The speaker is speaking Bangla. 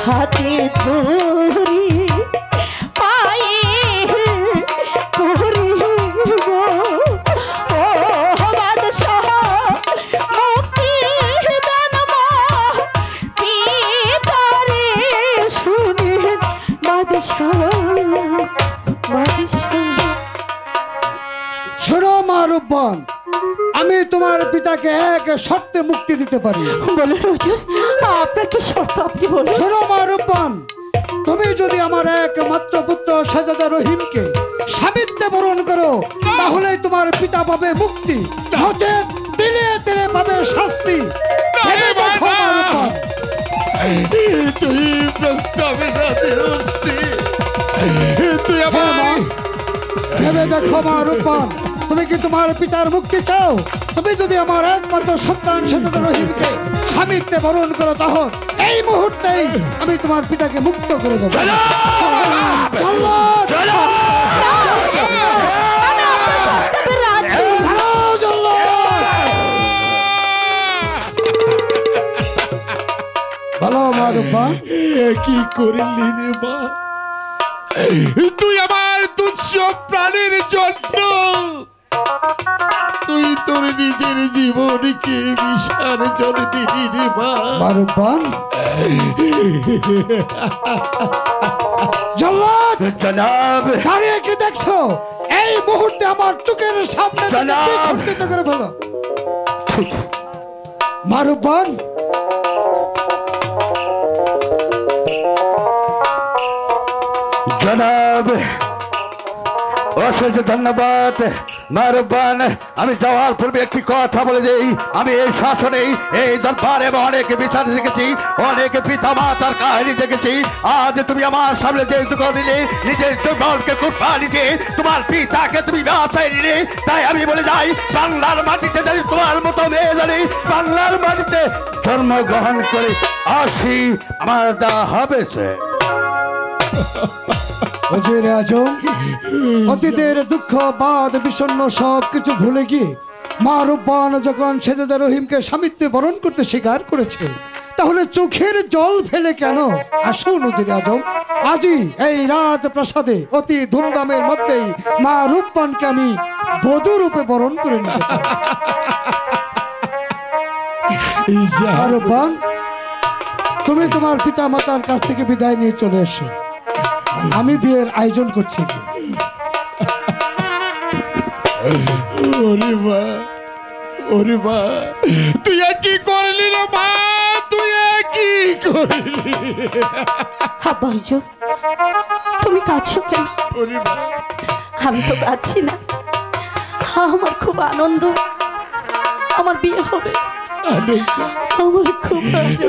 হাতে ধরি পায়ে করিব ও বাদশাহ মুক্তি দান পিতারে শুনেন বাদশাহ শোনো মা রূপবান, আমি তোমার পিতাকে এক শর্তে মুক্তি দিতে পারি। বলেন হুজুর, আপনার কি শর্ত আপনি বলেন। শোনো মা রূপবান, তুমি যদি আমার একমাত্র পুত্র শাহজাদা রহিমকে স্বামীত্বে বরণ করো তাহলেই তোমার পিতা পাবে মুক্তি, নচেত দিলে দিলে পাবে শাস্তি। ভেবে দেখো মা রূপবান। তুই প্রস্তাবে রাতে আসছি, তুই আমার ভেবে দেখো মা রূপবান, তুমি কি তোমার পিতার মুক্তি চাও? তুমি যদি আমার একমাত্র সন্তান শাহজাদা রহিমকে স্বামীত্বে বরণ করো তাহলে এই মুহূর্তেই আমি তোমার পিতাকে মুক্ত করে দেবো। ভালো মা রূপবান, কি করলি রে মা? তুই আমার তুচ্ছ প্রাণের জন্য তুই তোর নিজের জীবনকে বিসর্জন দিলি রে মা। রূপবান, জল্লাদ জনাব, দাঁড়িয়ে কি দেখছো? এই মুহূর্তে আমার চোখের সামনে খণ্ডিত করে ফেলো। মা রূপবান, জনাব অশেষ ধন্যবাদ। মা রূপবান, আমি যাওয়ার পূর্বে একটি কথা বলে দেই, আমি এই শাসনে এই দরবারে অনেক বিচার দেখেছি, অনেক পিতা মাতার কাহিনী দেখেছি। আজ তুমি আমার সামনে যেহেতু করলে নিজের দুর্বলকে কুরবানি দিয়ে তোমার পিতাকে তুমি বাঁচাই নিলে, তাই আমি বলে যাই বাংলার মাটিতে যদি তোমার মতো মেয়ে জানি বাংলার মাটিতে জন্মগ্রহণ করে আসি, আমার দা হবে সে। ওজির আজম অতীতের দুঃখ বাদ বিষণ্ণ সবকিছু ভুলে গিয়ে মা রূপবান যখন শাহজাদা রহিমকে স্বামীত্বে বরণ করতে স্বীকার করেছে তাহলে চোখের জল ফেলে কেন? আসুন ওজির আজম, আজই এই রাজপ্রাসাদে অতি ধুমধামের মধ্যেই মা রূপবানকে আমি বধূ রূপে বরণ করে নিতে চাই। মা রূপবান, তুমি তোমার পিতা মাতার কাছ থেকে বিদায় নিয়ে চলে এসো, আমি বিয়ের আয়োজন করছি। ওরে মা, ওরে মা, তুই কি করলি রে মা? তুই কি করলি? আব্বা হুজুর, তুমি কাঁদছো কেন? ওরে মা, আমি তো কাঁদছি না, আমার খুব আনন্দ, আমার বিয়ে হবে, আনন্দ আমার খুব আনন্দ।